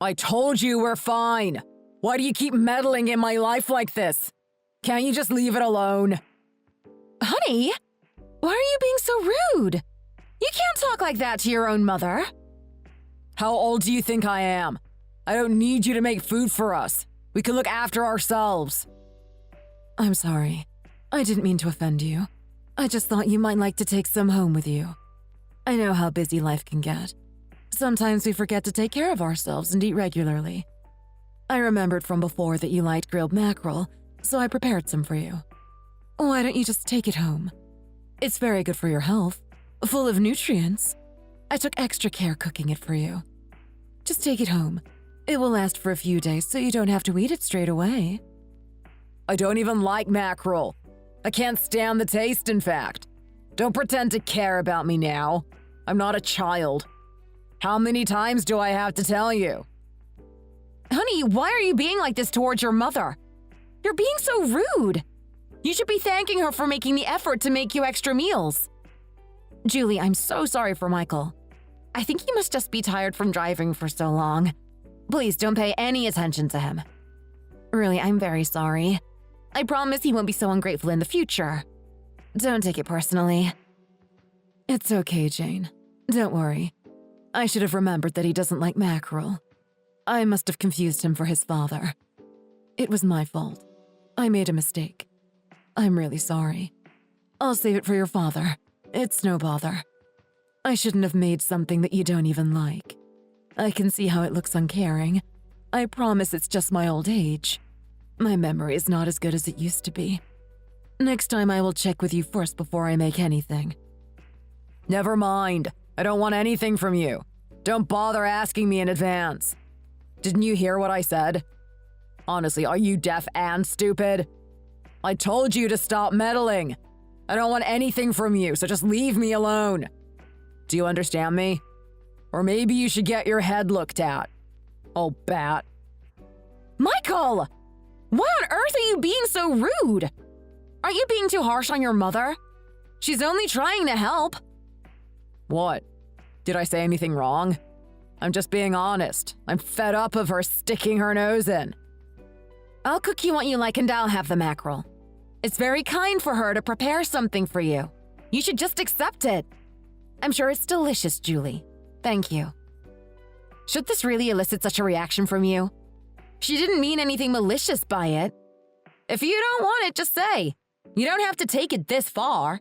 I told you we're fine. Why do you keep meddling in my life like this? Can't you just leave it alone? Honey, why are you being so rude? You can't talk like that to your own mother. How old do you think I am? I don't need you to make food for us. We can look after ourselves. I'm sorry. I didn't mean to offend you. I just thought you might like to take some home with you. I know how busy life can get. Sometimes we forget to take care of ourselves and eat regularly. I remembered from before that you liked grilled mackerel, so I prepared some for you. Why don't you just take it home? It's very good for your health, full of nutrients. I took extra care cooking it for you. Just take it home. It will last for a few days so you don't have to eat it straight away. I don't even like mackerel. I can't stand the taste, in fact. Don't pretend to care about me now. I'm not a child. How many times do I have to tell you? Honey, why are you being like this towards your mother? You're being so rude. You should be thanking her for making the effort to make you extra meals. Julie, I'm so sorry for Michael. I think he must just be tired from driving for so long. Please don't pay any attention to him. Really, I'm very sorry. I promise he won't be so ungrateful in the future. Don't take it personally. It's okay, Jane. Don't worry. I should have remembered that he doesn't like mackerel. I must have confused him for his father. It was my fault. I made a mistake. I'm really sorry. I'll save it for your father. It's no bother. I shouldn't have made something that you don't even like. I can see how it looks uncaring. I promise it's just my old age. My memory is not as good as it used to be. Next time I will check with you first before I make anything. Never mind. I don't want anything from you. Don't bother asking me in advance. Didn't you hear what I said? Honestly, are you deaf and stupid? I told you to stop meddling. I don't want anything from you, so just leave me alone. Do you understand me? Or maybe you should get your head looked at. Oh, bat. Michael! Why on earth are you being so rude? Aren't you being too harsh on your mother? She's only trying to help. What? Did I say anything wrong? I'm just being honest. I'm fed up of her sticking her nose in. I'll cook you what you like and I'll have the mackerel. It's very kind for her to prepare something for you. You should just accept it. I'm sure it's delicious, Julie. Thank you. Should this really elicit such a reaction from you? She didn't mean anything malicious by it. If you don't want it, just say. You don't have to take it this far.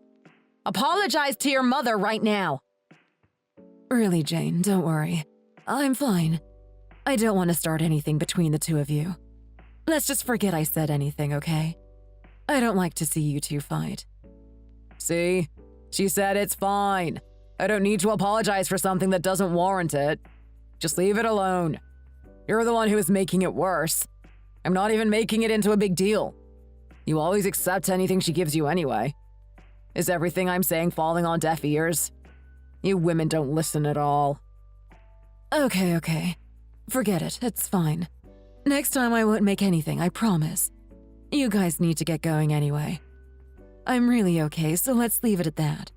Apologize to your mother right now. Really, Jane, don't worry. I'm fine. I don't want to start anything between the two of you. Let's just forget I said anything, okay? I don't like to see you two fight. See? She said it's fine. I don't need to apologize for something that doesn't warrant it. Just leave it alone. You're the one who is making it worse. I'm not even making it into a big deal. You always accept anything she gives you anyway. Is everything I'm saying falling on deaf ears? You women don't listen at all. Okay. Forget it, it's fine. Next time I won't make anything, I promise. You guys need to get going anyway. I'm really okay, so let's leave it at that.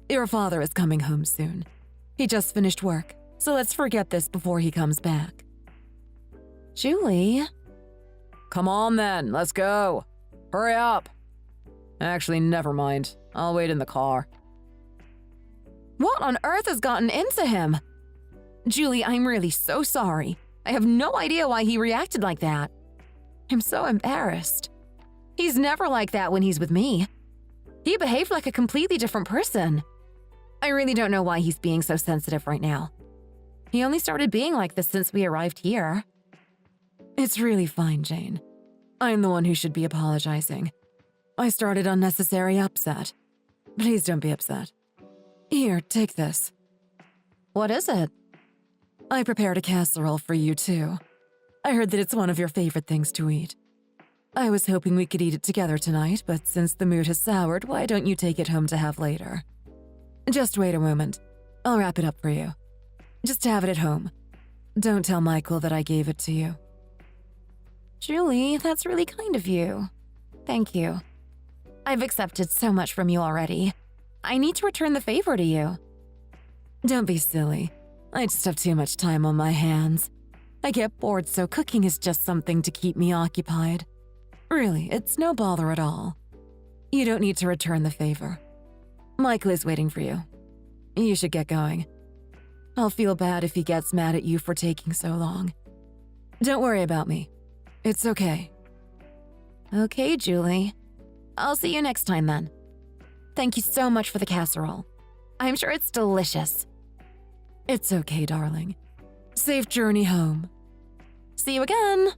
Your father is coming home soon. He just finished work, so let's forget this before he comes back. Julie? Come on then, let's go. Hurry up. Actually, never mind. I'll wait in the car. What on earth has gotten into him? Julie, I'm really so sorry. I have no idea why he reacted like that. I'm so embarrassed. He's never like that when he's with me. He behaved like a completely different person. I really don't know why he's being so sensitive right now. He only started being like this since we arrived here. It's really fine, Jane. I'm the one who should be apologizing. I started unnecessary upset. Please don't be upset. Here, take this. What is it? I prepared a casserole for you too. I heard that it's one of your favorite things to eat. I was hoping we could eat it together tonight, but since the mood has soured, why don't you take it home to have later? Just wait a moment. I'll wrap it up for you. Just have it at home. Don't tell Michael that I gave it to you. Julie, that's really kind of you. Thank you. I've accepted so much from you already. I need to return the favor to you. Don't be silly. I just have too much time on my hands. I get bored, so cooking is just something to keep me occupied. Really, it's no bother at all. You don't need to return the favor. Michael is waiting for you. You should get going. I'll feel bad if he gets mad at you for taking so long. Don't worry about me. It's okay. Okay, Julie. I'll see you next time then. Thank you so much for the casserole. I'm sure it's delicious. It's okay, darling. Safe journey home. See you again.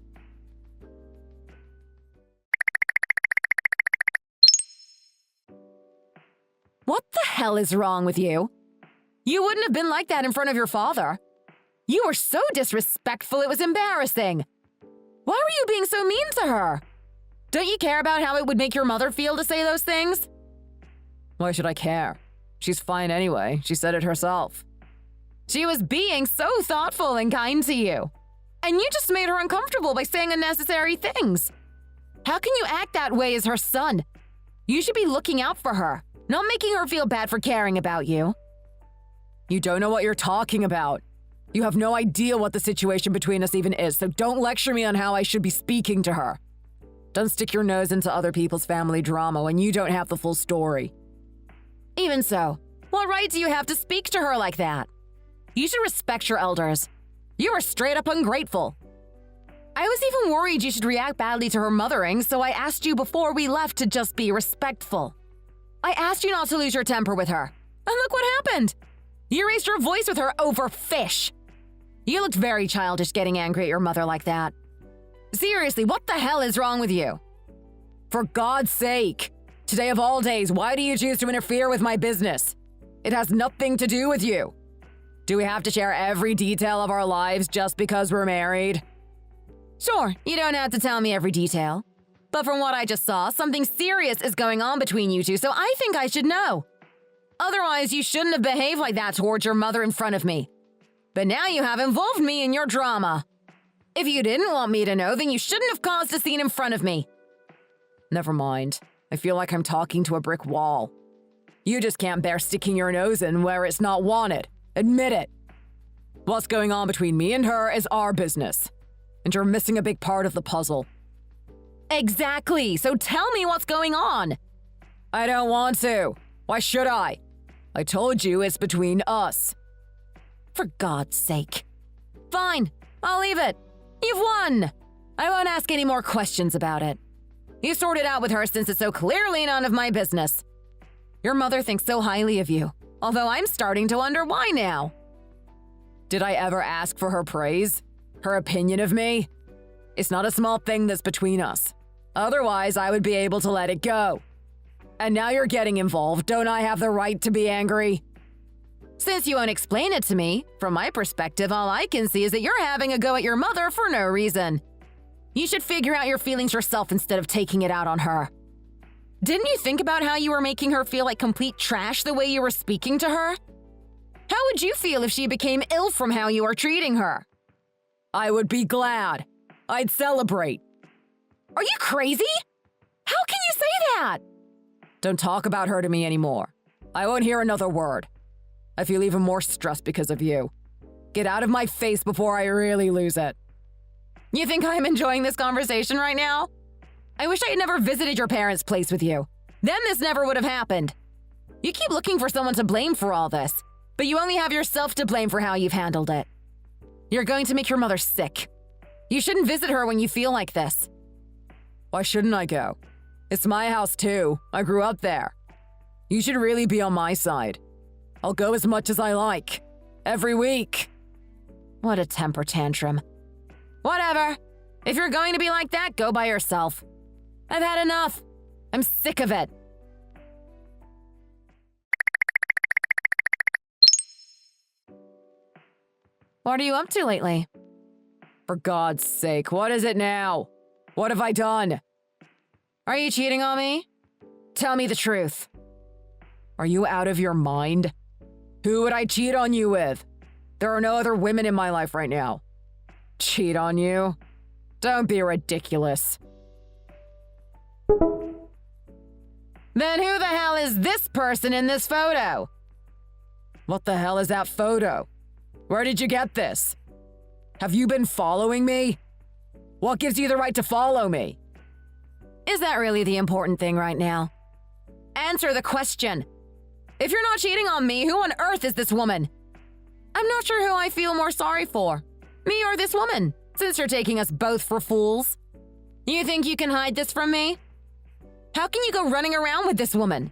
What the hell is wrong with you? You wouldn't have been like that in front of your father. You were so disrespectful, it was embarrassing. Why were you being so mean to her? Don't you care about how it would make your mother feel to say those things? Why should I care? She's fine anyway. She said it herself. She was being so thoughtful and kind to you. And you just made her uncomfortable by saying unnecessary things. How can you act that way as her son? You should be looking out for her, not making her feel bad for caring about you. You don't know what you're talking about. You have no idea what the situation between us even is, so don't lecture me on how I should be speaking to her. Don't stick your nose into other people's family drama when you don't have the full story. Even so, what right do you have to speak to her like that? You should respect your elders. You are straight up ungrateful. I was even worried you should react badly to her mothering, so I asked you before we left to just be respectful. I asked you not to lose your temper with her. And look what happened. You raised your voice with her over fish. You looked very childish getting angry at your mother like that. Seriously, what the hell is wrong with you? For God's sake! Today of all days, why do you choose to interfere with my business? It has nothing to do with you. Do we have to share every detail of our lives just because we're married? Sure, you don't have to tell me every detail. But from what I just saw, something serious is going on between you two, so I think I should know. Otherwise, you shouldn't have behaved like that towards your mother in front of me. But now you have involved me in your drama. If you didn't want me to know, then you shouldn't have caused a scene in front of me. Never mind. I feel like I'm talking to a brick wall. You just can't bear sticking your nose in where it's not wanted. Admit it. What's going on between me and her is our business. And you're missing a big part of the puzzle. Exactly, so tell me what's going on. I don't want to. Why should I? I told you it's between us. For God's sake. Fine, I'll leave it. You've won. I won't ask any more questions about it. You sort it out with her since it's so clearly none of my business. Your mother thinks so highly of you, although I'm starting to wonder why now. Did I ever ask for her praise? Her opinion of me? It's not a small thing that's between us. Otherwise, I would be able to let it go. And now you're getting involved. Don't I have the right to be angry? Since you won't explain it to me, from my perspective, all I can see is that you're having a go at your mother for no reason. You should figure out your feelings yourself instead of taking it out on her. Didn't you think about how you were making her feel like complete trash the way you were speaking to her? How would you feel if she became ill from how you are treating her? I would be glad. I'd celebrate. Are you crazy? How can you say that? Don't talk about her to me anymore. I won't hear another word. I feel even more stressed because of you. Get out of my face before I really lose it. You think I'm enjoying this conversation right now? I wish I had never visited your parents' place with you. Then this never would have happened. You keep looking for someone to blame for all this, but you only have yourself to blame for how you've handled it. You're going to make your mother sick. You shouldn't visit her when you feel like this. Why shouldn't I go? It's my house too. I grew up there. You should really be on my side. I'll go as much as I like. Every week. What a temper tantrum. Whatever. If you're going to be like that, go by yourself. I've had enough. I'm sick of it. What are you up to lately? For God's sake, what is it now? What have I done? Are you cheating on me? Tell me the truth. Are you out of your mind? Who would I cheat on you with? There are no other women in my life right now. Cheat on you? Don't be ridiculous. Then who the hell is this person in this photo? What the hell is that photo? Where did you get this? Have you been following me? What gives you the right to follow me? Is that really the important thing right now? Answer the question. If you're not cheating on me, who on earth is this woman? I'm not sure who I feel more sorry for, me or this woman, since you're taking us both for fools. You think you can hide this from me? How can you go running around with this woman?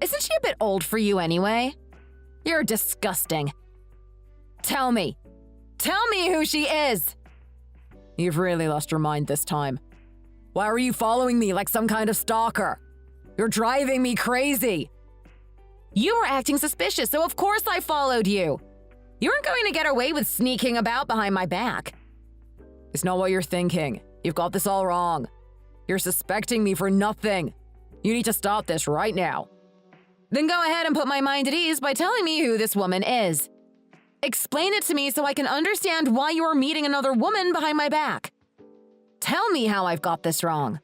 Isn't she a bit old for you anyway? You're disgusting. Tell me who she is. You've really lost your mind this time. Why are you following me like some kind of stalker? You're driving me crazy. You were acting suspicious, so of course I followed you. You weren't going to get away with sneaking about behind my back. It's not what you're thinking. You've got this all wrong. You're suspecting me for nothing. You need to stop this right now. Then go ahead and put my mind at ease by telling me who this woman is. Explain it to me so I can understand why you are meeting another woman behind my back. Tell me how I've got this wrong.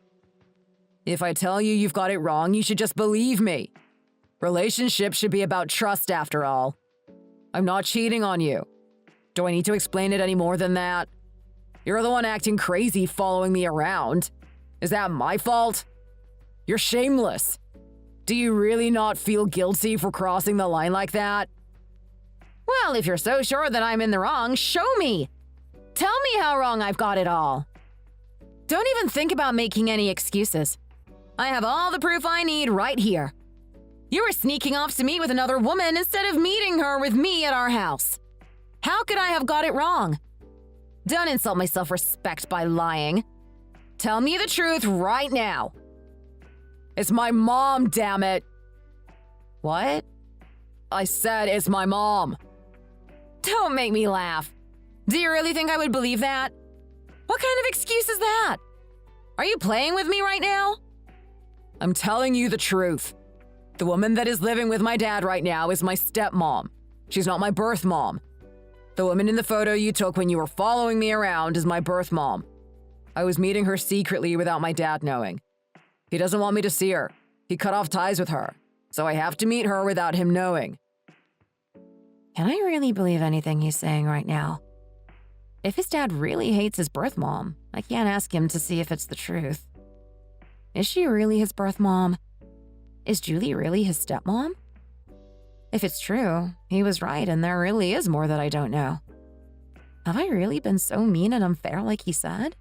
If I tell you you've got it wrong, you should just believe me. Relationships should be about trust after all. I'm not cheating on you. Do I need to explain it any more than that? You're the one acting crazy following me around. Is that my fault? You're shameless. Do you really not feel guilty for crossing the line like that? Well, if you're so sure that I'm in the wrong, show me. Tell me how wrong I've got it all. Don't even think about making any excuses. I have all the proof I need right here. You were sneaking off to meet with another woman instead of meeting her with me at our house. How could I have got it wrong? Don't insult my self-respect by lying. Tell me the truth right now. It's my mom, damn it. What? I said it's my mom. Don't make me laugh. Do you really think I would believe that? What kind of excuse is that? Are you playing with me right now? I'm telling you the truth. The woman that is living with my dad right now is my stepmom. She's not my birth mom. The woman in the photo you took when you were following me around is my birth mom. I was meeting her secretly without my dad knowing. He doesn't want me to see her. He cut off ties with her, so I have to meet her without him knowing. Can I really believe anything he's saying right now? If his dad really hates his birth mom, I can't ask him to see if it's the truth. Is she really his birth mom? Is Julie really his stepmom? If it's true, he was right and there really is more that I don't know. Have I really been so mean and unfair like he said?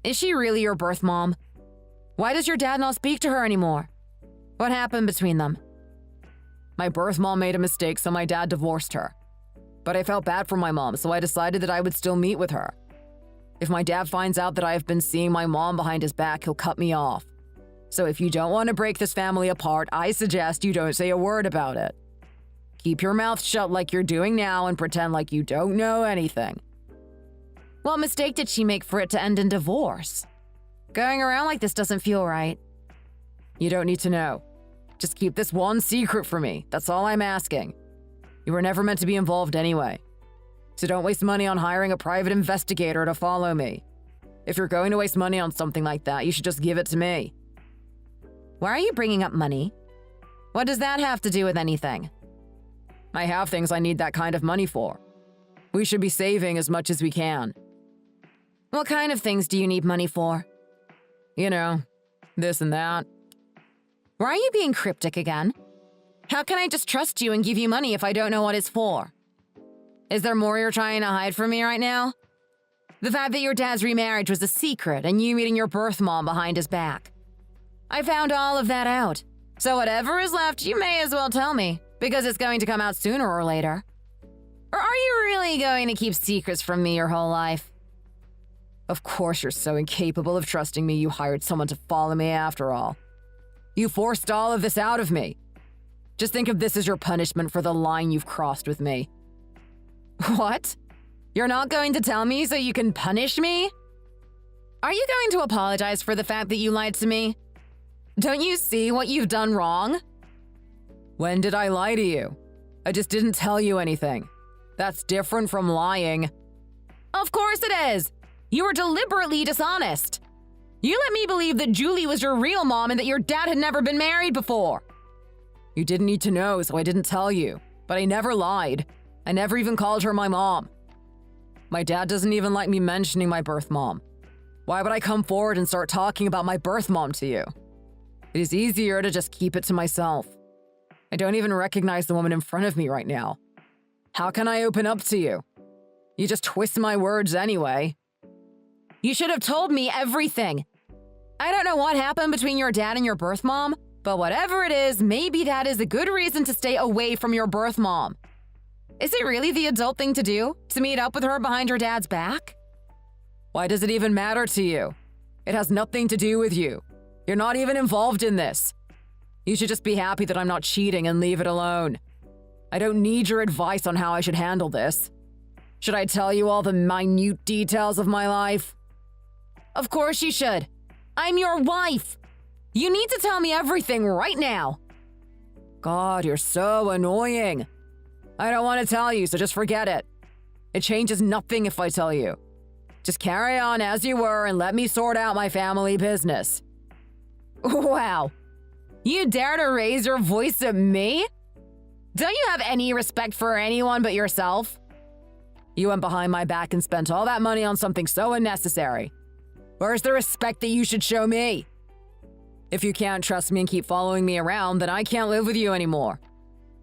Is she really your birth mom? Why does your dad not speak to her anymore? What happened between them? My birth mom made a mistake, so my dad divorced her. But I felt bad for my mom, so I decided that I would still meet with her. If my dad finds out that I have been seeing my mom behind his back, he'll cut me off. So if you don't want to break this family apart, I suggest you don't say a word about it. Keep your mouth shut like you're doing now and pretend like you don't know anything. What mistake did she make for it to end in divorce? Going around like this doesn't feel right. You don't need to know. Just keep this one secret for me. That's all I'm asking. You were never meant to be involved anyway. So don't waste money on hiring a private investigator to follow me. If you're going to waste money on something like that, you should just give it to me. Why are you bringing up money? What does that have to do with anything? I have things I need that kind of money for. We should be saving as much as we can. What kind of things do you need money for? You know, this and that. Why are you being cryptic again? How can I just trust you and give you money if I don't know what it's for? Is there more you're trying to hide from me right now? The fact that your dad's remarriage was a secret and you meeting your birth mom behind his back. I found all of that out. So whatever is left, you may as well tell me, because it's going to come out sooner or later. Or are you really going to keep secrets from me your whole life? Of course you're so incapable of trusting me you hired someone to follow me after all. You forced all of this out of me. Just think of this as your punishment for the line you've crossed with me. What? You're not going to tell me so you can punish me? Are you going to apologize for the fact that you lied to me? Don't you see what you've done wrong? When did I lie to you? I just didn't tell you anything. That's different from lying. Of course it is. You were deliberately dishonest. You let me believe that Julie was your real mom and that your dad had never been married before. You didn't need to know, so I didn't tell you. But I never lied. I never even called her my mom. My dad doesn't even like me mentioning my birth mom. Why would I come forward and start talking about my birth mom to you? It is easier to just keep it to myself. I don't even recognize the woman in front of me right now. How can I open up to you? You just twist my words anyway. You should have told me everything. I don't know what happened between your dad and your birth mom, but whatever it is, maybe that is a good reason to stay away from your birth mom. Is it really the adult thing to do, to meet up with her behind your dad's back? Why does it even matter to you? It has nothing to do with you. You're not even involved in this. You should just be happy that I'm not cheating and leave it alone. I don't need your advice on how I should handle this. Should I tell you all the minute details of my life? Of course you should. I'm your wife. You need to tell me everything right now. God, you're so annoying. I don't want to tell you, so just forget it. It changes nothing if I tell you. Just carry on as you were and let me sort out my family business. Wow. You dare to raise your voice at me? Don't you have any respect for anyone but yourself? You went behind my back and spent all that money on something so unnecessary. Where's the respect that you should show me? If you can't trust me and keep following me around, then I can't live with you anymore.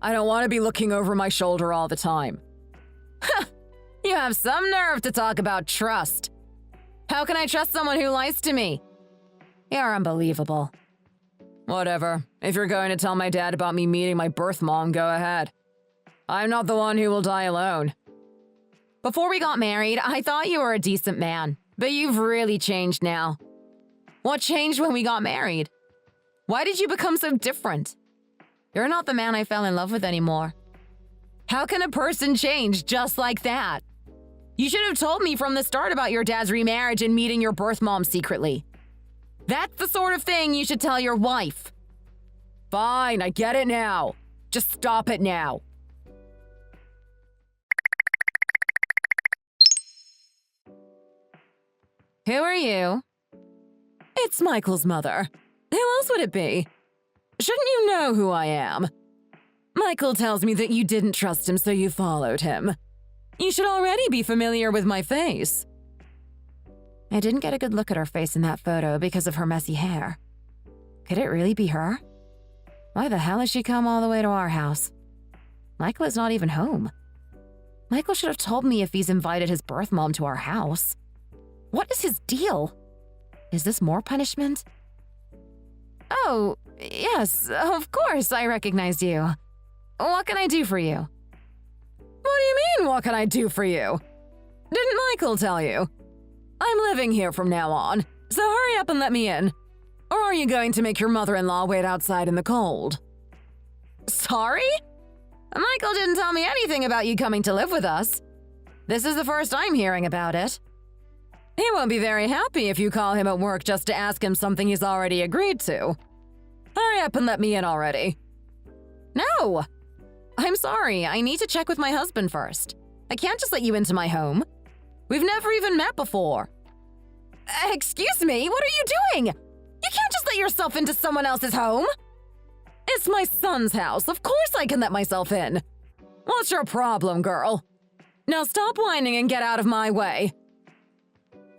I don't want to be looking over my shoulder all the time. You have some nerve to talk about trust. How can I trust someone who lies to me? You're unbelievable. Whatever. If you're going to tell my dad about me meeting my birth mom, go ahead. I'm not the one who will die alone. Before we got married, I thought you were a decent man, but you've really changed now. What changed when we got married? Why did you become so different? You're not the man I fell in love with anymore. How can a person change just like that? You should have told me from the start about your dad's remarriage and meeting your birth mom secretly. That's the sort of thing you should tell your wife. Fine, I get it now. Just stop it now. Who are you? It's Michael's mother. Who else would it be? Shouldn't you know who I am? Michael tells me that you didn't trust him, so you followed him. You should already be familiar with my face. I didn't get a good look at her face in that photo because of her messy hair. Could it really be her? Why the hell has she come all the way to our house? Michael is not even home. Michael should have told me if he's invited his birth mom to our house. What is his deal? Is this more punishment? Oh, yes, of course I recognized you. What can I do for you? What do you mean, what can I do for you? Didn't Michael tell you? I'm living here from now on, so hurry up and let me in. Or are you going to make your mother-in-law wait outside in the cold? Sorry? Michael didn't tell me anything about you coming to live with us. This is the first I'm hearing about it. He won't be very happy if you call him at work just to ask him something he's already agreed to. Hurry up and let me in already. No! I'm sorry, I need to check with my husband first. I can't just let you into my home. We've never even met before. Excuse me, what are you doing? You can't just let yourself into someone else's home. It's my son's house, of course I can let myself in. What's your problem, girl? Now stop whining and get out of my way.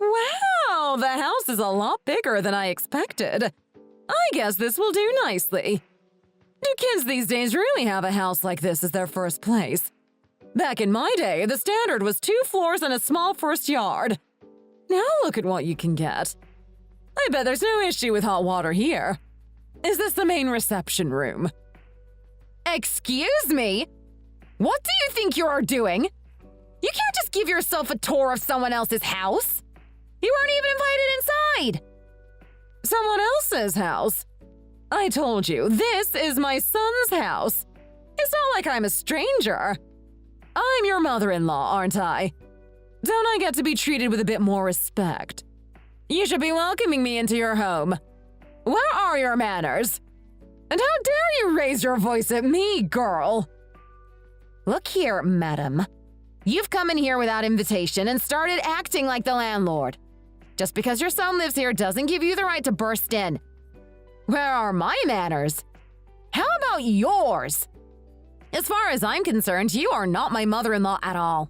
Wow, the house is a lot bigger than I expected. I guess this will do nicely. Do kids these days really have a house like this as their first place? Back in my day, the standard was 2 floors and a small first yard. Now look at what you can get. I bet there's no issue with hot water here. Is this the main reception room? Excuse me? What do you think you're doing? You can't just give yourself a tour of someone else's house. You weren't even invited inside. Someone else's house? I told you, this is my son's house. It's not like I'm a stranger. I'm your mother-in-law, aren't I? Don't I get to be treated with a bit more respect? You should be welcoming me into your home. Where are your manners? And how dare you raise your voice at me, girl? Look here, madam. You've come in here without invitation and started acting like the landlord. Just because your son lives here doesn't give you the right to burst in. Where are my manners? How about yours? As far as I'm concerned, you are not my mother-in-law at all.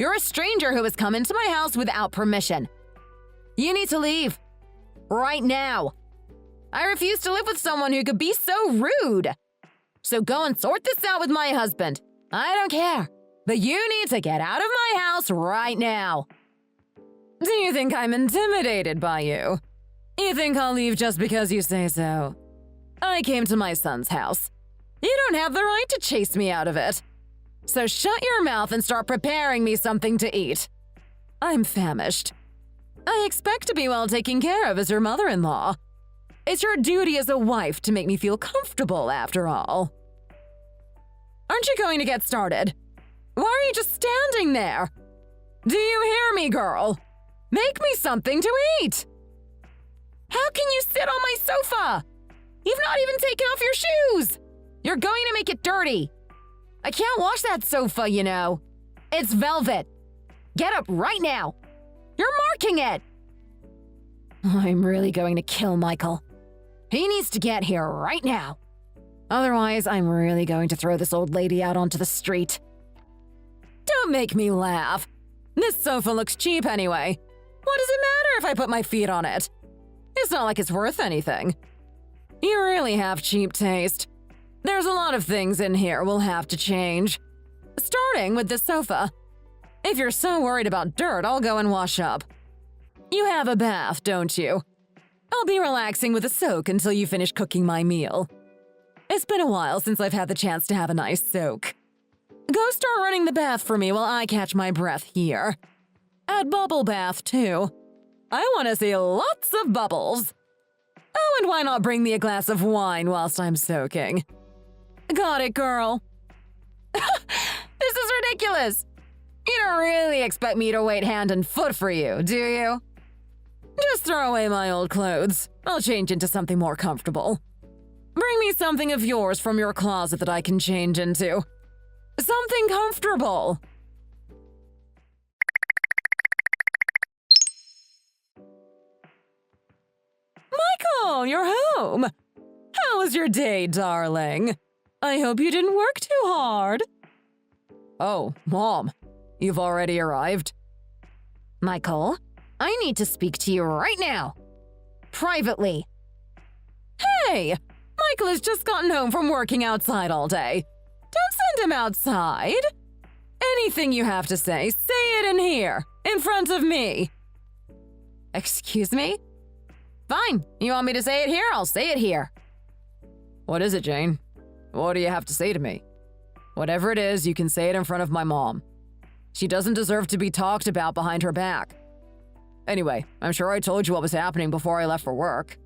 You're a stranger who has come into my house without permission. You need to leave. Right now. I refuse to live with someone who could be so rude. So go and sort this out with my husband. I don't care. But you need to get out of my house right now. Do you think I'm intimidated by you? You think I'll leave just because you say so? I came to my son's house. You don't have the right to chase me out of it. So shut your mouth and start preparing me something to eat. I'm famished. I expect to be well taken care of as your mother-in-law. It's your duty as a wife to make me feel comfortable, after all. Aren't you going to get started? Why are you just standing there? Do you hear me, girl? Make me something to eat! How can you sit on my sofa? You've not even taken off your shoes! You're going to make it dirty! I can't wash that sofa, you know. It's velvet. Get up right now! You're marking it! I'm really going to kill Michael. He needs to get here right now. Otherwise, I'm really going to throw this old lady out onto the street. Don't make me laugh. This sofa looks cheap anyway. What does it matter if I put my feet on it? It's not like it's worth anything. You really have cheap taste. There's a lot of things in here we'll have to change. Starting with this sofa. If you're so worried about dirt, I'll go and wash up. You have a bath, don't you? I'll be relaxing with a soak until you finish cooking my meal. It's been a while since I've had the chance to have a nice soak. Go start running the bath for me while I catch my breath here. Add bubble bath, too. I want to see lots of bubbles. Oh, and why not bring me a glass of wine whilst I'm soaking? Got it, girl. This is ridiculous. You don't really expect me to wait hand and foot for you, do you? Just throw away my old clothes. I'll change into something more comfortable. Bring me something of yours from your closet that I can change into. Something comfortable. Michael, you're home. How was your day, darling? I hope you didn't work too hard. Oh, Mom, you've already arrived? Michael, I need to speak to you right now. Privately. Hey, Michael has just gotten home from working outside all day. Don't send him outside. Anything you have to say it in here, in front of me. Excuse me? Fine, you want me to say it here? I'll say it here. What is it, Jane? What do you have to say to me? Whatever it is, you can say it in front of my mom. She doesn't deserve to be talked about behind her back. Anyway, I'm sure I told you what was happening before I left for work.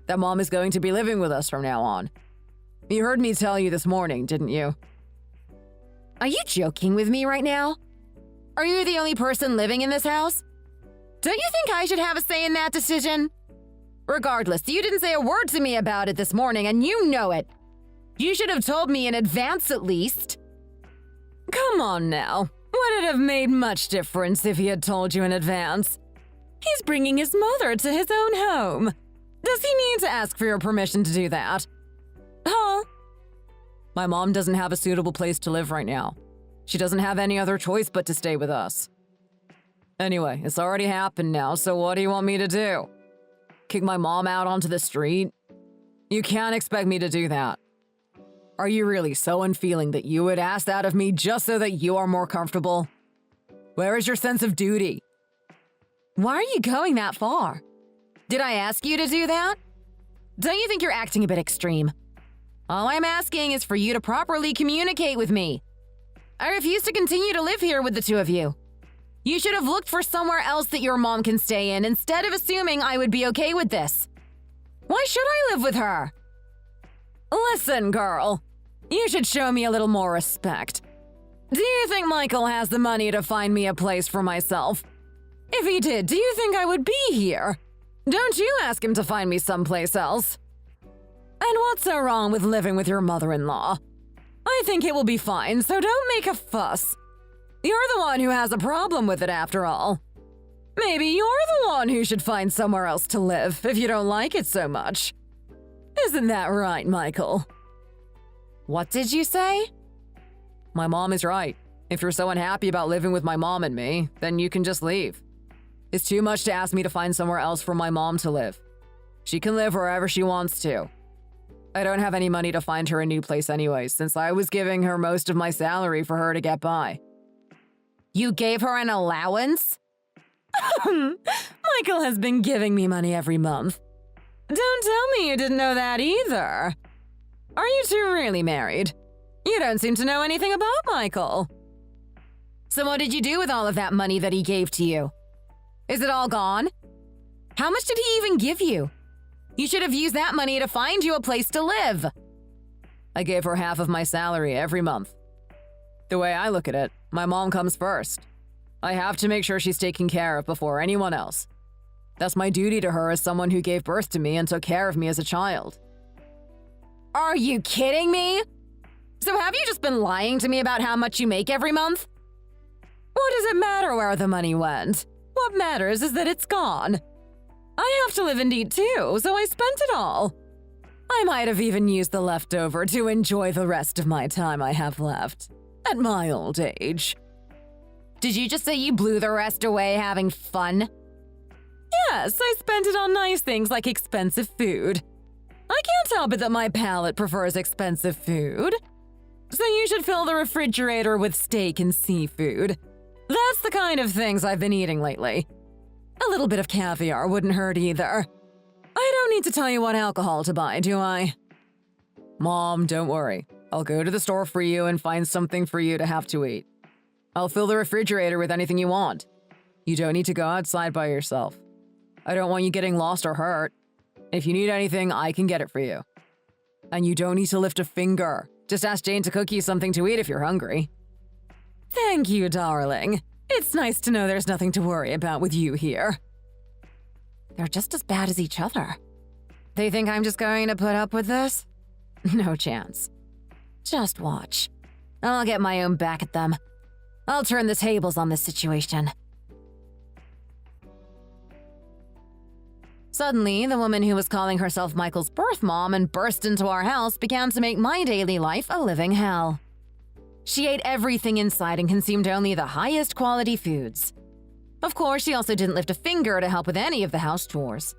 That Mom is going to be living with us from now on. You heard me tell you this morning, didn't you? Are you joking with me right now? Are you the only person living in this house? Don't you think I should have a say in that decision? Regardless, you didn't say a word to me about it this morning, and you know it. You should have told me in advance at least. Come on now. Would it have made much difference if he had told you in advance? He's bringing his mother to his own home. Does he need to ask for your permission to do that? Huh? My mom doesn't have a suitable place to live right now. She doesn't have any other choice but to stay with us. Anyway, it's already happened now, so what do you want me to do? Kick my mom out onto the street? You can't expect me to do that. Are you really so unfeeling that you would ask that of me just so that you are more comfortable? Where is your sense of duty? Why are you going that far? Did I ask you to do that? Don't you think you're acting a bit extreme? All I'm asking is for you to properly communicate with me. I refuse to continue to live here with the two of you. You should have looked for somewhere else that your mom can stay in instead of assuming I would be okay with this. Why should I live with her? Listen, girl. You should show me a little more respect. Do you think Michael has the money to find me a place for myself? If he did, do you think I would be here? Don't you ask him to find me someplace else. And what's so wrong with living with your mother-in-law? I think it will be fine, so don't make a fuss. You're the one who has a problem with it after all. Maybe you're the one who should find somewhere else to live if you don't like it so much. Isn't that right, Michael? What did you say? My mom is right. If you're so unhappy about living with my mom and me, then you can just leave. It's too much to ask me to find somewhere else for my mom to live. She can live wherever she wants to. I don't have any money to find her a new place anyway, since I was giving her most of my salary for her to get by. You gave her an allowance? Michael has been giving me money every month. Don't tell me you didn't know that either. Are you two really married? You don't seem to know anything about Michael. So what did you do with all of that money that he gave to you? Is it all gone? How much did he even give you? You should have used that money to find you a place to live. I gave her half of my salary every month. The way I look at it, my mom comes first. I have to make sure she's taken care of before anyone else. That's my duty to her as someone who gave birth to me and took care of me as a child. Are you kidding me? So have you just been lying to me about how much you make every month? What does it matter where the money went? What matters is that it's gone. I have to live and eat too, so I spent it all. I might have even used the leftover to enjoy the rest of my time I have left. At my old age. Did you just say you blew the rest away having fun? Yes, I spent it on nice things like expensive food. I can't help it that my palate prefers expensive food. So you should fill the refrigerator with steak and seafood. That's the kind of things I've been eating lately. A little bit of caviar wouldn't hurt either. I don't need to tell you what alcohol to buy, do I? Mom, don't worry. I'll go to the store for you and find something for you to have to eat. I'll fill the refrigerator with anything you want. You don't need to go outside by yourself. I don't want you getting lost or hurt. If you need anything, I can get it for you. And you don't need to lift a finger. Just ask Jane to cook you something to eat if you're hungry. Thank you, darling. It's nice to know there's nothing to worry about with you here. They're just as bad as each other. They think I'm just going to put up with this? No chance. Just watch. I'll get my own back at them. I'll turn the tables on this situation. Suddenly, the woman who was calling herself Michael's birth mom and burst into our house began to make my daily life a living hell. She ate everything inside and consumed only the highest quality foods. Of course, she also didn't lift a finger to help with any of the house chores.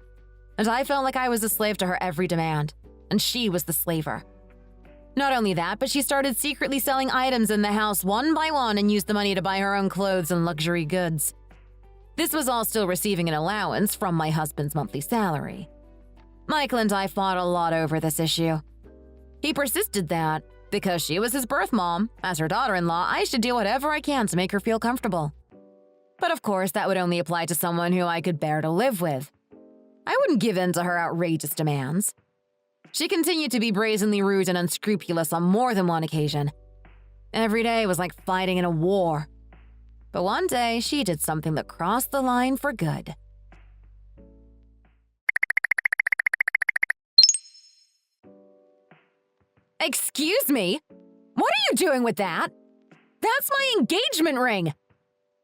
And I felt like I was a slave to her every demand, and she was the slaver. Not only that, but she started secretly selling items in the house one by one and used the money to buy her own clothes and luxury goods. This was all still receiving an allowance from my husband's monthly salary. Michael and I fought a lot over this issue. He persisted that, because she was his birth mom, as her daughter-in-law, I should do whatever I can to make her feel comfortable. But of course, that would only apply to someone who I could bear to live with. I wouldn't give in to her outrageous demands. She continued to be brazenly rude and unscrupulous on more than one occasion. Every day was like fighting in a war. But one day, she did something that crossed the line for good. Excuse me? What are you doing with that? That's my engagement ring!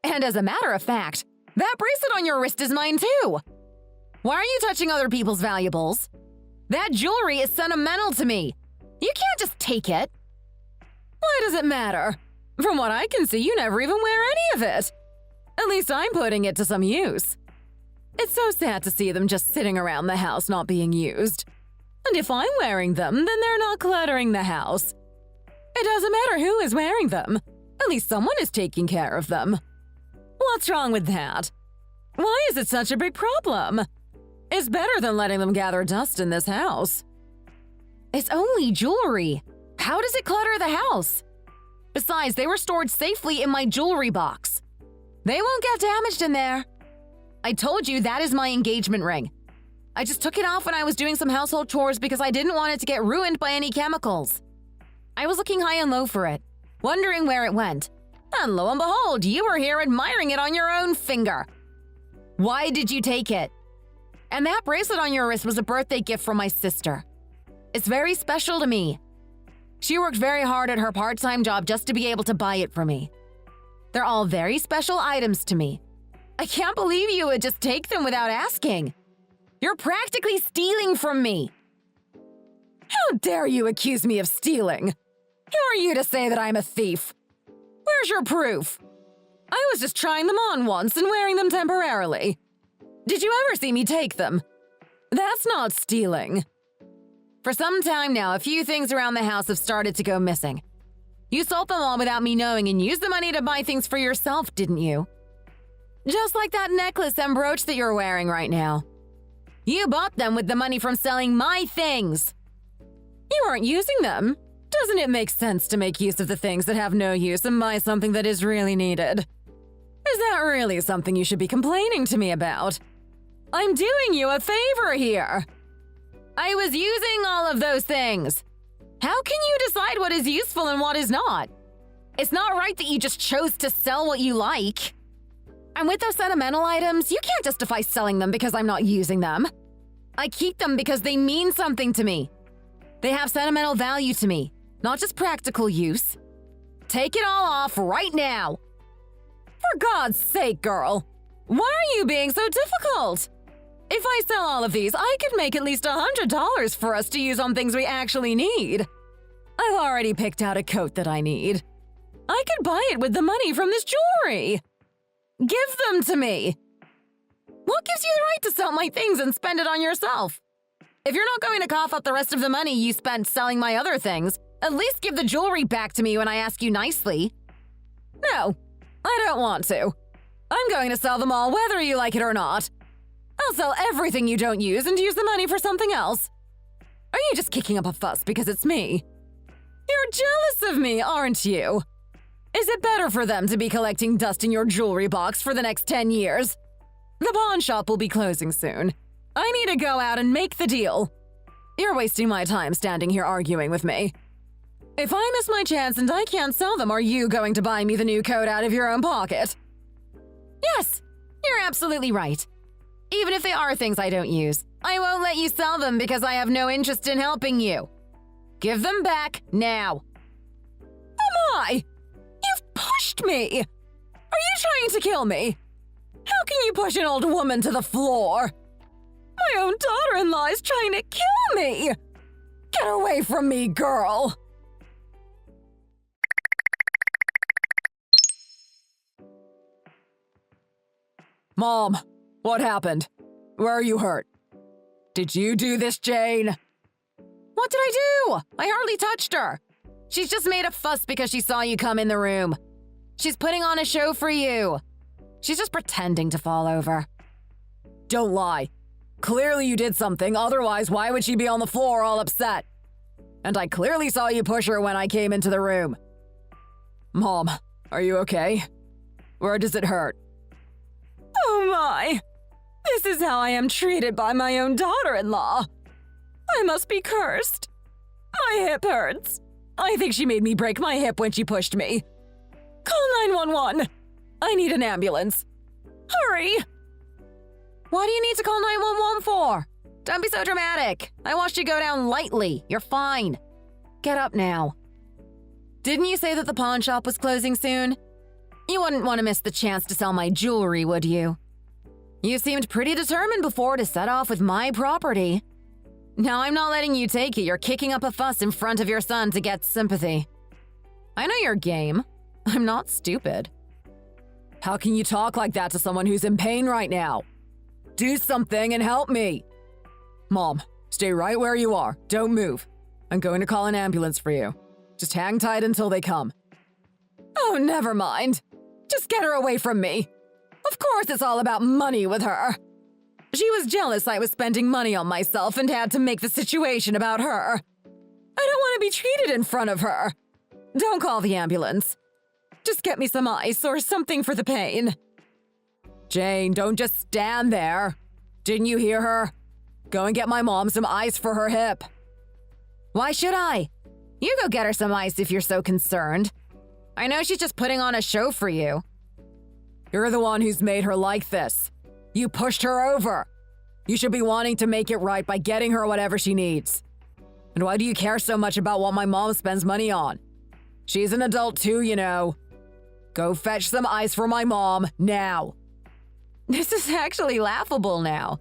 And as a matter of fact, that bracelet on your wrist is mine too! Why are you touching other people's valuables? That jewelry is sentimental to me. You can't just take it. Why does it matter? From what I can see, you never even wear any of it. At least I'm putting it to some use. It's so sad to see them just sitting around the house not being used. And if I'm wearing them, then they're not cluttering the house. It doesn't matter who is wearing them. At least someone is taking care of them. What's wrong with that? Why is it such a big problem? It's better than letting them gather dust in this house. It's only jewelry. How does it clutter the house? Besides, they were stored safely in my jewelry box. They won't get damaged in there. I told you that is my engagement ring. I just took it off when I was doing some household chores because I didn't want it to get ruined by any chemicals. I was looking high and low for it, wondering where it went. And lo and behold, you were here admiring it on your own finger. Why did you take it? And that bracelet on your wrist was a birthday gift from my sister. It's very special to me. She worked very hard at her part-time job just to be able to buy it for me. They're all very special items to me. I can't believe you would just take them without asking. You're practically stealing from me. How dare you accuse me of stealing? Who are you to say that I'm a thief? Where Where's your proof? I was just trying them on once and wearing them temporarily. Did you ever see me take them? That's not stealing. For some time now, a few things around the house have started to go missing. You sold them all without me knowing and used the money to buy things for yourself, didn't you? Just like that necklace and brooch that you're wearing right now. You bought them with the money from selling my things. You aren't using them. Doesn't it make sense to make use of the things that have no use and buy something that is really needed? Is that really something you should be complaining to me about? I'm doing you a favor here. I was using all of those things. How can you decide what is useful and what is not? It's not right that you just chose to sell what you like. And with those sentimental items, you can't justify selling them because I'm not using them. I keep them because they mean something to me. They have sentimental value to me, not just practical use. Take it all off right now. For God's sake, girl, why are you being so difficult? If I sell all of these, I could make at least $100 for us to use on things we actually need. I've already picked out a coat that I need. I could buy it with the money from this jewelry. Give them to me. What gives you the right to sell my things and spend it on yourself? If you're not going to cough up the rest of the money you spent selling my other things, at least give the jewelry back to me when I ask you nicely. No, I don't want to. I'm going to sell them all whether you like it or not. I'll sell everything you don't use and use the money for something else. Are you just kicking up a fuss because it's me? You're jealous of me, aren't you? Is it better for them to be collecting dust in your jewelry box for the next 10 years? The pawn shop will be closing soon. I need to go out and make the deal. You're wasting my time standing here arguing with me. If I miss my chance and I can't sell them, are you going to buy me the new coat out of your own pocket? Yes, you're absolutely right. Even if they are things I don't use, I won't let you sell them because I have no interest in helping you. Give them back now. Am I? You've pushed me! Are you trying to kill me? How can you push an old woman to the floor? My own daughter-in-law is trying to kill me! Get away from me, girl! Mom, what happened? Where are you hurt? Did you do this, Jane? What did I do? I hardly touched her. She's just made a fuss because she saw you come in the room. She's putting on a show for you. She's just pretending to fall over. Don't lie. Clearly you did something, otherwise why would she be on the floor all upset? And I clearly saw you push her when I came into the room. Mom, are you okay? Where does it hurt? Oh my! This is how I am treated by my own daughter-in-law. I must be cursed. My hip hurts. I think she made me break my hip when she pushed me. Call 911. I need an ambulance. Hurry! What do you need to call 911 for? Don't be so dramatic. I watched you go down lightly. You're fine. Get up now. Didn't you say that the pawn shop was closing soon? You wouldn't want to miss the chance to sell my jewelry, would you? You seemed pretty determined before to set off with my property. Now I'm not letting you take it. You're kicking up a fuss in front of your son to get sympathy. I know your game. I'm not stupid. How can you talk like that to someone who's in pain right now? Do something and help me. Mom, stay right where you are. Don't move. I'm going to call an ambulance for you. Just hang tight until they come. Oh, never mind. Just get her away from me. Of course it's all about money with her. She was jealous I was spending money on myself and had to make the situation about her. I don't want to be treated in front of her. Don't call the ambulance. Just get me some ice or something for the pain. Jane, don't just stand there. Didn't you hear her? Go and get my mom some ice for her hip. Why should I? You go get her some ice if you're so concerned. I know she's just putting on a show for you. You're the one who's made her like this. You pushed her over. You should be wanting to make it right by getting her whatever she needs. And why do you care so much about what my mom spends money on? She's an adult too, you know. Go fetch some ice for my mom, now. This is actually laughable now.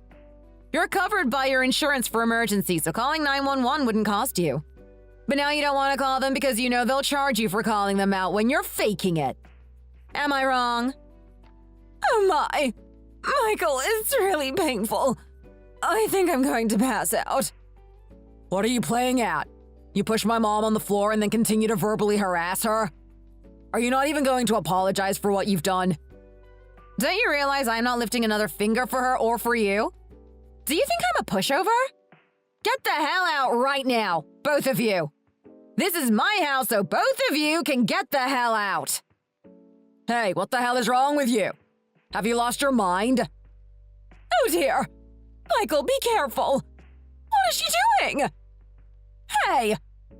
You're covered by your insurance for emergencies, so calling 911 wouldn't cost you. But now you don't want to call them because you know they'll charge you for calling them out when you're faking it. Am I wrong? Oh my! Michael, it's really painful. I think I'm going to pass out. What are you playing at? You push my mom on the floor and then continue to verbally harass her? Are you not even going to apologize for what you've done? Don't you realize I'm not lifting another finger for her or for you? Do you think I'm a pushover? Get the hell out right now, both of you. This is my house, so both of you can get the hell out. Hey, what the hell is wrong with you? Have you lost your mind? Oh dear. Michael, be careful. What is she doing? Hey,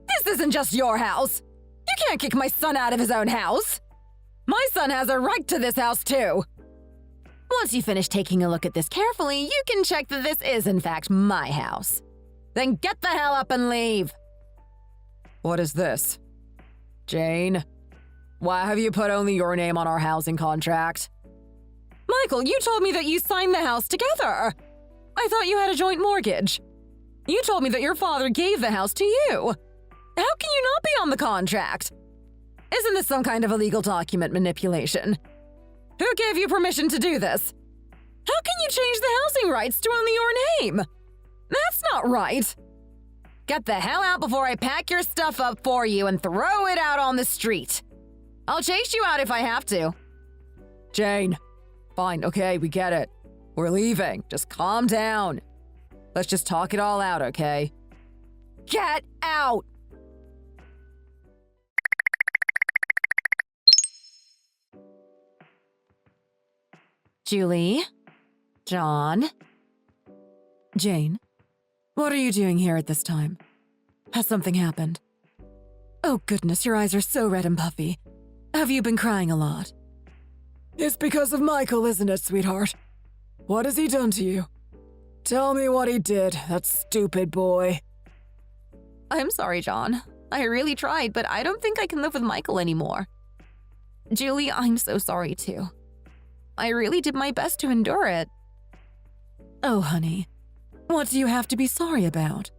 this isn't just your house. You can't kick my son out of his own house. My son has a right to this house too. Once you finish taking a look at this carefully, you can check that this is in fact my house. Then get the hell up and leave. What is this? Jane? Why have you put only your name on our housing contract? Michael, you told me that you signed the house together. I thought you had a joint mortgage. You told me that your father gave the house to you. How can you not be on the contract? Isn't this some kind of illegal document manipulation? Who gave you permission to do this? How can you change the housing rights to only your name? That's not right. Get the hell out before I pack your stuff up for you and throw it out on the street. I'll chase you out if I have to. Jane, fine, okay, we get it. We're leaving. Just calm down. Let's just talk it all out, okay? Get out! Julie? John? Jane, what are you doing here at this time? Has something happened? Oh goodness, your eyes are so red and puffy. Have you been crying a lot? It's because of Michael, isn't it, sweetheart? What has he done to you? Tell me what he did, that stupid boy. I'm sorry, John. I really tried, but I don't think I can live with Michael anymore. Julie, I'm so sorry too. I really did my best to endure it. Oh, honey. What do you have to be sorry about?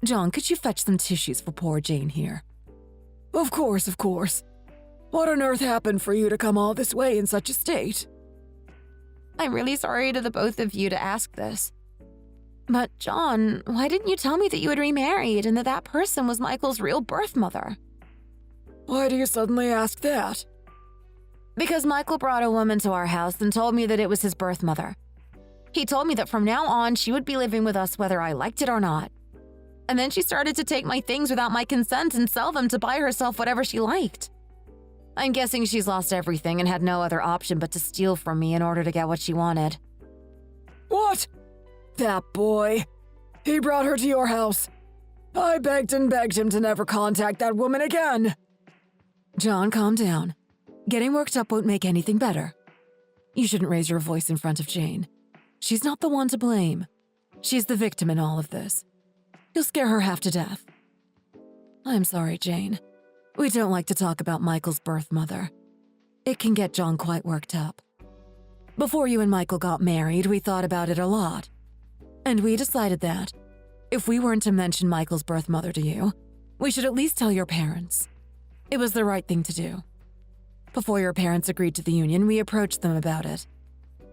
John, could you fetch some tissues for poor Jane here? Of course, of course. What on earth happened for you to come all this way in such a state? I'm really sorry to the both of you to ask this. But John, why didn't you tell me that you had remarried and that that person was Michael's real birth mother? Why do you suddenly ask that? Because Michael brought a woman to our house and told me that it was his birth mother. He told me that from now on she would be living with us whether I liked it or not. And then she started to take my things without my consent and sell them to buy herself whatever she liked. I'm guessing she's lost everything and had no other option but to steal from me in order to get what she wanted. What? That boy. He brought her to your house. I begged and begged him to never contact that woman again. John, calm down. Getting worked up won't make anything better. You shouldn't raise your voice in front of Jane. She's not the one to blame. She's the victim in all of this. You'll scare her half to death. I'm sorry, Jane. We don't like to talk about Michael's birth mother. It can get John quite worked up. Before you and Michael got married, we thought about it a lot. And we decided that, if we weren't to mention Michael's birth mother to you, we should at least tell your parents. It was the right thing to do. Before your parents agreed to the union, we approached them about it.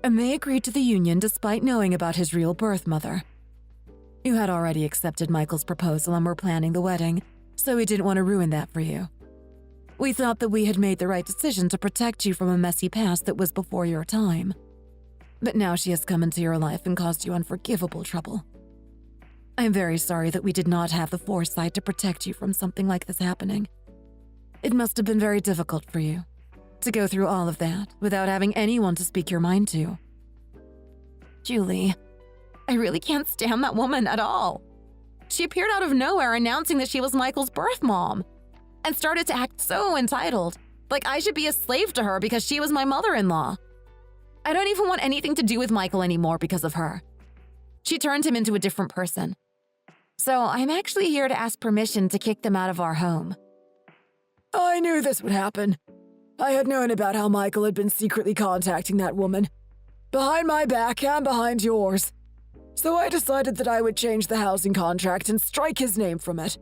And they agreed to the union despite knowing about his real birth mother. You had already accepted Michael's proposal and were planning the wedding, so we didn't want to ruin that for you. We thought that we had made the right decision to protect you from a messy past that was before your time. But now she has come into your life and caused you unforgivable trouble. I'm very sorry that we did not have the foresight to protect you from something like this happening. It must have been very difficult for you to go through all of that without having anyone to speak your mind to. Julie, I really can't stand that woman at all. She appeared out of nowhere announcing that she was Michael's birth mom and started to act so entitled, like I should be a slave to her because she was my mother-in-law. I don't even want anything to do with Michael anymore because of her. She turned him into a different person. So I'm actually here to ask permission to kick them out of our home. I knew this would happen. I had known about how Michael had been secretly contacting that woman, behind my back and behind yours. So I decided that I would change the housing contract and strike his name from it.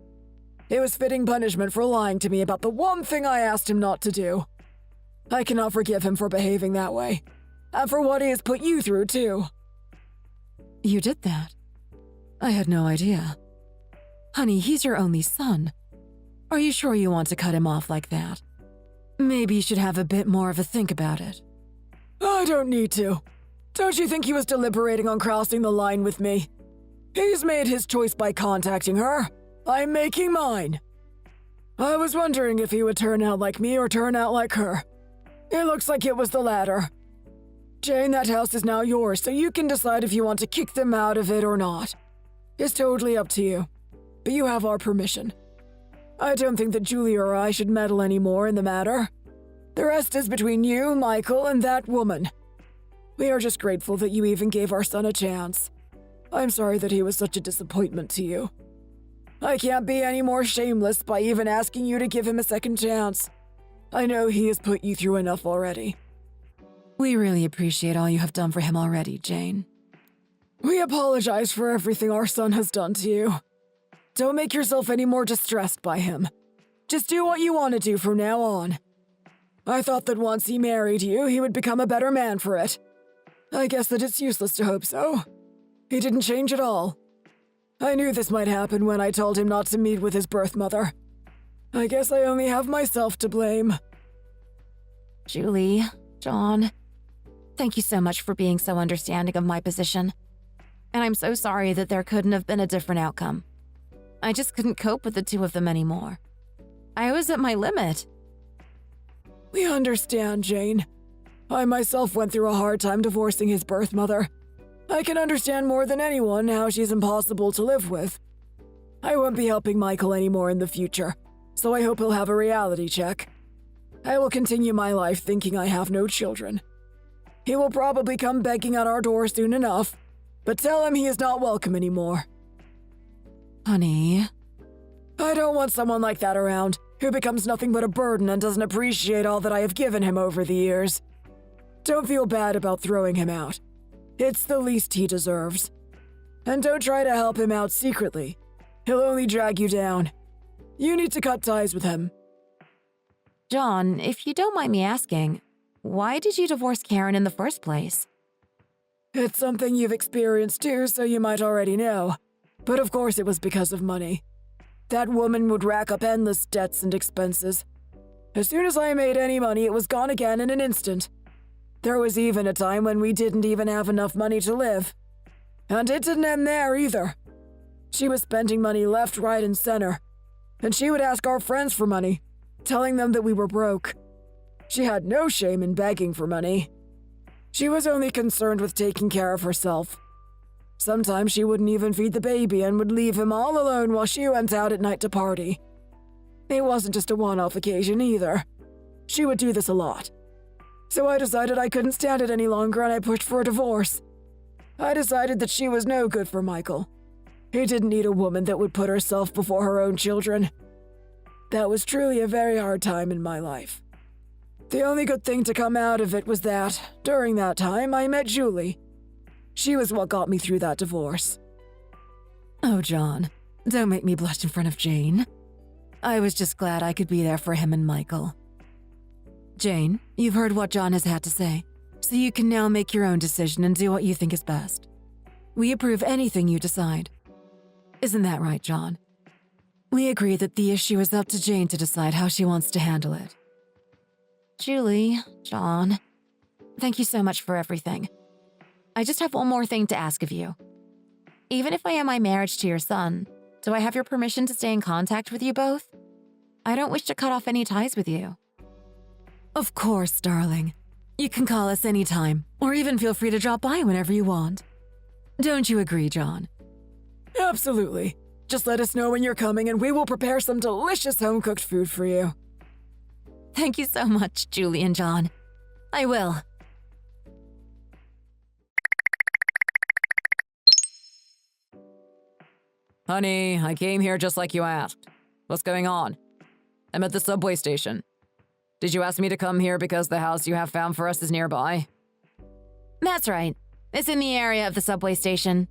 It was fitting punishment for lying to me about the one thing I asked him not to do. I cannot forgive him for behaving that way. And for what he has put you through, too. You did that? I had no idea. Honey, he's your only son. Are you sure you want to cut him off like that? Maybe you should have a bit more of a think about it. I don't need to. Don't you think he was deliberating on crossing the line with me? He's made his choice by contacting her. I'm making mine. I was wondering if he would turn out like me or turn out like her. It looks like it was the latter. Jane, that house is now yours, so you can decide if you want to kick them out of it or not. It's totally up to you. But you have our permission. I don't think that Julie or I should meddle anymore in the matter. The rest is between you, Michael, and that woman. We are just grateful that you even gave our son a chance. I'm sorry that he was such a disappointment to you. I can't be any more shameless by even asking you to give him a second chance. I know he has put you through enough already. We really appreciate all you have done for him already, Jane. We apologize for everything our son has done to you. Don't make yourself any more distressed by him. Just do what you want to do from now on. I thought that once he married you, he would become a better man for it. I guess that it's useless to hope so. He didn't change at all. I knew this might happen when I told him not to meet with his birth mother. I guess I only have myself to blame. Julie, John, thank you so much for being so understanding of my position. And I'm so sorry that there couldn't have been a different outcome. I just couldn't cope with the two of them anymore. I was at my limit. We understand, Jane. I myself went through a hard time divorcing his birth mother. I can understand more than anyone how she's impossible to live with. I won't be helping Michael anymore in the future, so I hope he'll have a reality check. I will continue my life thinking I have no children. He will probably come begging at our door soon enough, but tell him he is not welcome anymore. Honey. I don't want someone like that around, who becomes nothing but a burden and doesn't appreciate all that I have given him over the years. Don't feel bad about throwing him out. It's the least he deserves. And don't try to help him out secretly. He'll only drag you down. You need to cut ties with him. John, if you don't mind me asking, why did you divorce Karen in the first place? It's something you've experienced too, so you might already know. But of course it was because of money. That woman would rack up endless debts and expenses. As soon as I made any money, it was gone again in an instant. There was even a time when we didn't even have enough money to live. And it didn't end there either. She was spending money left, right, and center. And she would ask our friends for money, telling them that we were broke. She had no shame in begging for money. She was only concerned with taking care of herself. Sometimes she wouldn't even feed the baby and would leave him all alone while she went out at night to party. It wasn't just a one-off occasion either. She would do this a lot. So I decided I couldn't stand it any longer and I pushed for a divorce. I decided that she was no good for Michael. He didn't need a woman that would put herself before her own children. That was truly a very hard time in my life. The only good thing to come out of it was that, during that time, I met Julie. She was what got me through that divorce. Oh, John, don't make me blush in front of Jane. I was just glad I could be there for him and Michael. Jane, you've heard what John has had to say, so you can now make your own decision and do what you think is best. We approve anything you decide. Isn't that right, John? We agree that the issue is up to Jane to decide how she wants to handle it. Julie, John, thank you so much for everything. I just have one more thing to ask of you. Even if I am my marriage to your son, do I have your permission to stay in contact with you both? I don't wish to cut off any ties with you. Of course, darling. You can call us anytime, or even feel free to drop by whenever you want. Don't you agree, John? Absolutely. Just let us know when you're coming and we will prepare some delicious home-cooked food for you. Thank you so much, Julie and John. I will. Honey, I came here just like you asked. What's going on? I'm at the subway station. Did you ask me to come here because the house you have found for us is nearby? That's right. It's in the area of the subway station.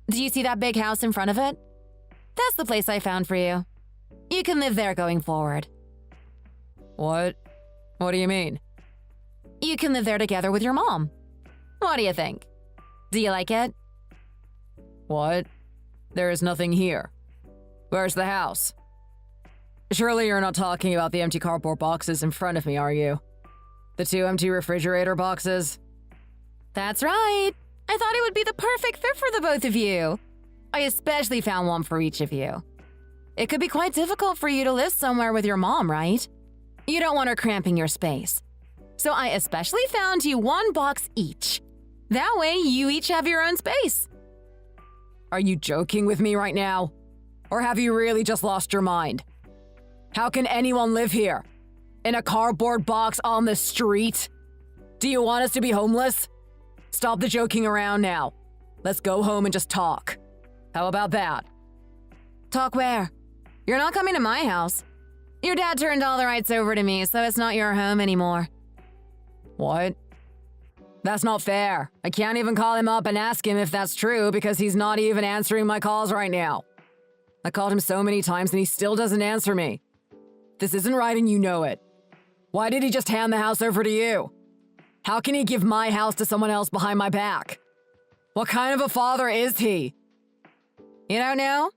Do you see that big house in front of it? That's the place I found for you. You can live there going forward. What? What do you mean? You can live there together with your mom. What do you think? Do you like it? What? There is nothing here. Where's the house? Surely you're not talking about the empty cardboard boxes in front of me, are you? The 2 empty refrigerator boxes? That's right. I thought it would be the perfect fit for the both of you. I especially found one for each of you. It could be quite difficult for you to live somewhere with your mom, right? You don't want her cramping your space. So I especially found you 1 box each. That way you each have your own space. Are you joking with me right now? Or have you really just lost your mind? How can anyone live here? In a cardboard box on the street? Do you want us to be homeless? Stop the joking around now. Let's go home and just talk. How about that? Talk where? You're not coming to my house. Your dad turned all the rights over to me, so it's not your home anymore. What? That's not fair. I can't even call him up and ask him if that's true because he's not even answering my calls right now. I called him so many times and he still doesn't answer me. This isn't right and you know it. Why did he just hand the house over to you? How can he give my house to someone else behind my back? What kind of a father is he? You don't know?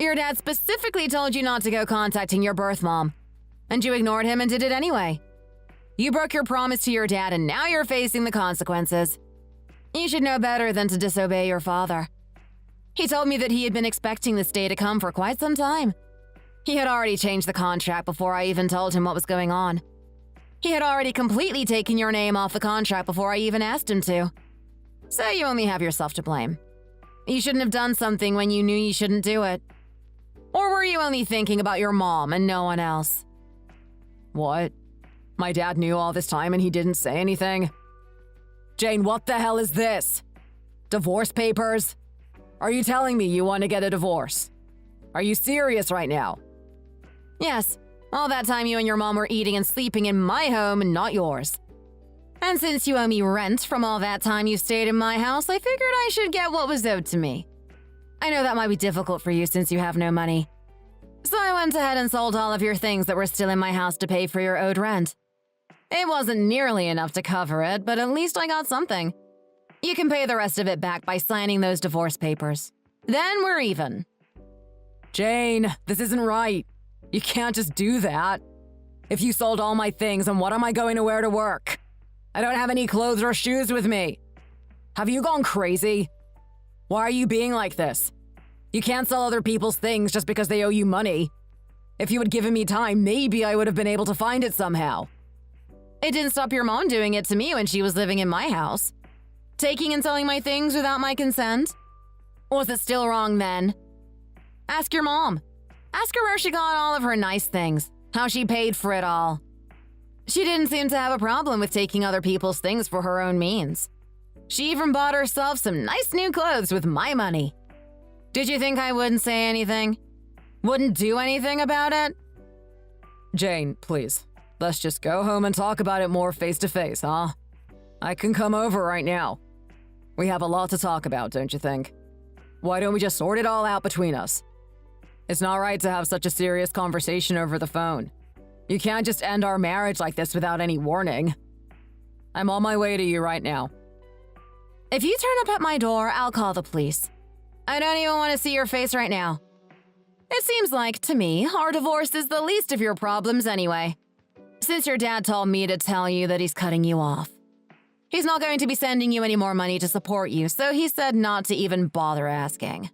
Your dad specifically told you not to go contacting your birth mom, and you ignored him and did it anyway. You broke your promise to your dad and now you're facing the consequences. You should know better than to disobey your father. He told me that he had been expecting this day to come for quite some time. He had already changed the contract before I even told him what was going on. He had already completely taken your name off the contract before I even asked him to. So you only have yourself to blame. You shouldn't have done something when you knew you shouldn't do it. Or were you only thinking about your mom and no one else? What? My dad knew all this time and he didn't say anything? Jane, what the hell is this? Divorce papers? Are you telling me you want to get a divorce? Are you serious right now? Yes. All that time you and your mom were eating and sleeping in my home and not yours. And since you owe me rent from all that time you stayed in my house, I figured I should get what was owed to me. I know that might be difficult for you since you have no money. So I went ahead and sold all of your things that were still in my house to pay for your owed rent. It wasn't nearly enough to cover it, but at least I got something. You can pay the rest of it back by signing those divorce papers. Then we're even. Jane, this isn't right. You can't just do that. If you sold all my things, then what am I going to wear to work? I don't have any clothes or shoes with me. Have you gone crazy? Why are you being like this? You can't sell other people's things just because they owe you money. If you had given me time, maybe I would have been able to find it somehow. It didn't stop your mom doing it to me when she was living in my house. Taking and selling my things without my consent? Was it still wrong then? Ask your mom. Ask her where she got all of her nice things, how she paid for it all. She didn't seem to have a problem with taking other people's things for her own means. She even bought herself some nice new clothes with my money. Did you think I wouldn't say anything? Wouldn't do anything about it? Jane, please. Let's just go home and talk about it more face to face, huh? I can come over right now. We have a lot to talk about, don't you think? Why don't we just sort it all out between us? It's not right to have such a serious conversation over the phone. You can't just end our marriage like this without any warning. I'm on my way to you right now. If you turn up at my door, I'll call the police. I don't even want to see your face right now. It seems like, to me, our divorce is the least of your problems anyway. Since your dad told me to tell you that he's cutting you off. He's not going to be sending you any more money to support you, so he said not to even bother asking.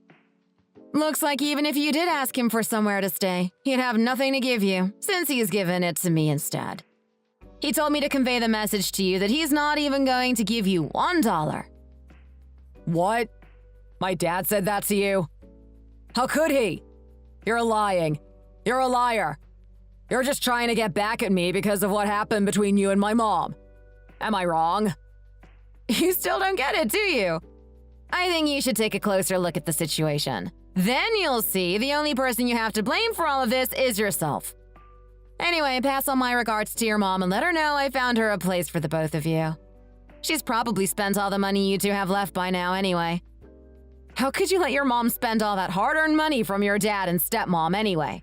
Looks like even if you did ask him for somewhere to stay, he'd have nothing to give you, since he's given it to me instead. He told me to convey the message to you that he's not even going to give you $1. What? My dad said that to you? How could he? You're lying. You're a liar. You're just trying to get back at me because of what happened between you and my mom. Am I wrong? You still don't get it, do you? I think you should take a closer look at the situation. Then you'll see the only person you have to blame for all of this is yourself. Anyway, pass on my regards to your mom and let her know I found her a place for the both of you. She's probably spent all the money you two have left by now anyway. How could you let your mom spend all that hard-earned money from your dad and stepmom anyway?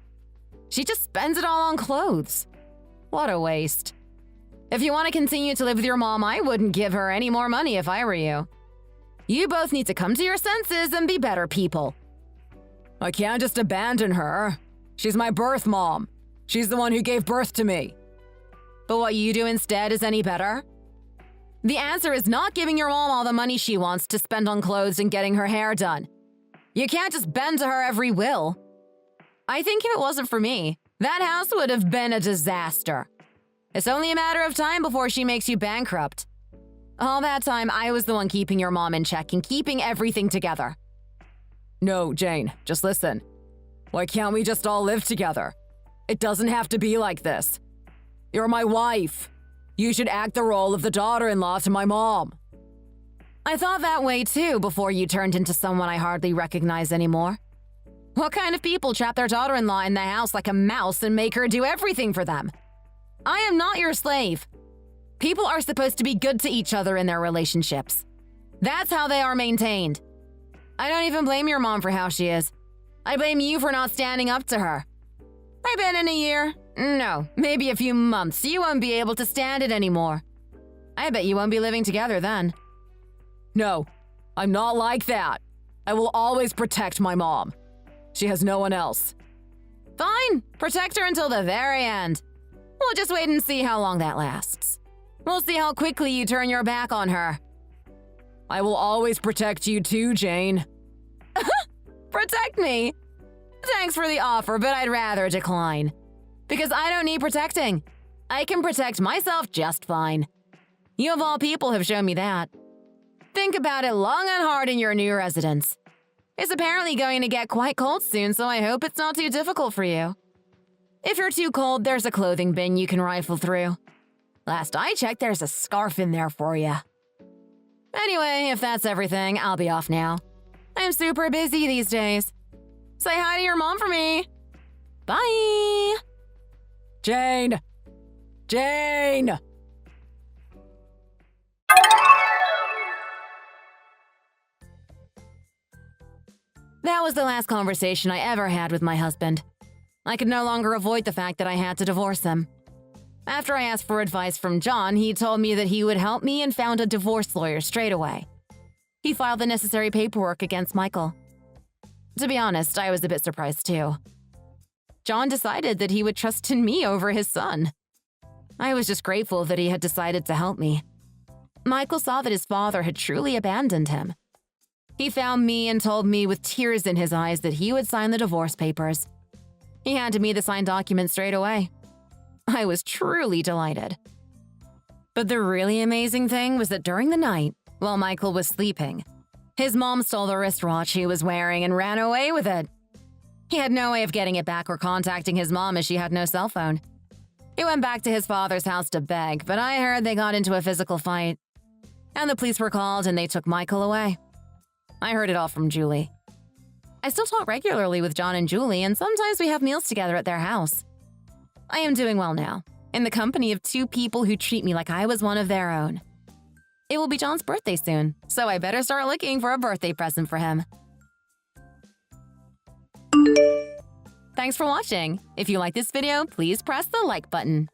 She just spends it all on clothes. What a waste. If you want to continue to live with your mom, I wouldn't give her any more money if I were you. You both need to come to your senses and be better people. I can't just abandon her. She's my birth mom. She's the one who gave birth to me. But what you do instead is any better? The answer is not giving your mom all the money she wants to spend on clothes and getting her hair done. You can't just bend to her every will. I think if it wasn't for me, that house would have been a disaster. It's only a matter of time before she makes you bankrupt. All that time, I was the one keeping your mom in check and keeping everything together. No, Jane, just listen. Why can't we just all live together? It doesn't have to be like this. You're my wife. You should act the role of the daughter-in-law to my mom. I thought that way too before you turned into someone I hardly recognize anymore. What kind of people trap their daughter-in-law in the house like a mouse and make her do everything for them? I am not your slave. People are supposed to be good to each other in their relationships. That's how they are maintained. I don't even blame your mom for how she is. I blame you for not standing up to her. I bet in a year, no, maybe a few months, you won't be able to stand it anymore. I bet you won't be living together then. No, I'm not like that. I will always protect my mom. She has no one else. Fine, protect her until the very end. We'll just wait and see how long that lasts. We'll see how quickly you turn your back on her. I will always protect you too, Jane. Protect me? Thanks for the offer, but I'd rather decline. Because I don't need protecting. I can protect myself just fine. You of all people have shown me that. Think about it long and hard in your new residence. It's apparently going to get quite cold soon, so I hope it's not too difficult for you. If you're too cold, there's a clothing bin you can rifle through. Last I checked, there's a scarf in there for you. Anyway, if that's everything, I'll be off now. I'm super busy these days. Say hi to your mom for me. Bye! Jane! Jane! That was the last conversation I ever had with my husband. I could no longer avoid the fact that I had to divorce him. After I asked for advice from John, he told me that he would help me and found a divorce lawyer straight away. He filed the necessary paperwork against Michael. To be honest, I was a bit surprised too. John decided that he would trust in me over his son. I was just grateful that he had decided to help me. Michael saw that his father had truly abandoned him. He found me and told me with tears in his eyes that he would sign the divorce papers. He handed me the signed document straight away. I was truly delighted. But the really amazing thing was that during the night, while Michael was sleeping, his mom stole the wristwatch he was wearing and ran away with it. He had no way of getting it back or contacting his mom as she had no cell phone. He went back to his father's house to beg, but I heard they got into a physical fight. And the police were called and they took Michael away. I heard it all from Julie. I still talk regularly with John and Julie, and sometimes we have meals together at their house. I am doing well now, in the company of two people who treat me like I was one of their own. It will be John's birthday soon, so I better start looking for a birthday present for him. Thanks for watching. If you like this video, please press the like button.